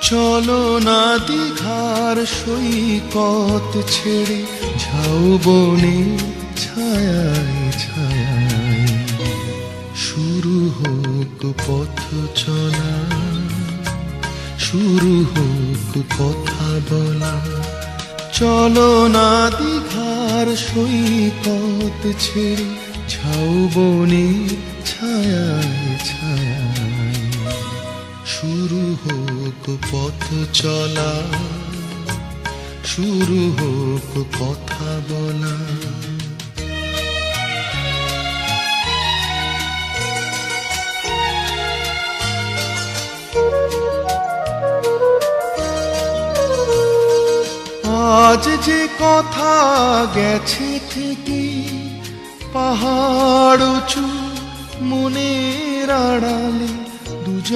চলো না দীঘার সৈকত ছেড়ে ঝাউবনে ছায়ায় ছায়ায় শুরু হোক পথ চলা, শুরু হোক কথা বলা। চলো না দীঘার সৈকত ছেড়ে ঝাউবনে ছায়ায় ছায়ায় শুরু হোক পথ চলা, শুরু হোক কথা বলা। আজ যে কথা গেছে থেকে পাহাড় উঁচু মনের আড়ালে দুজন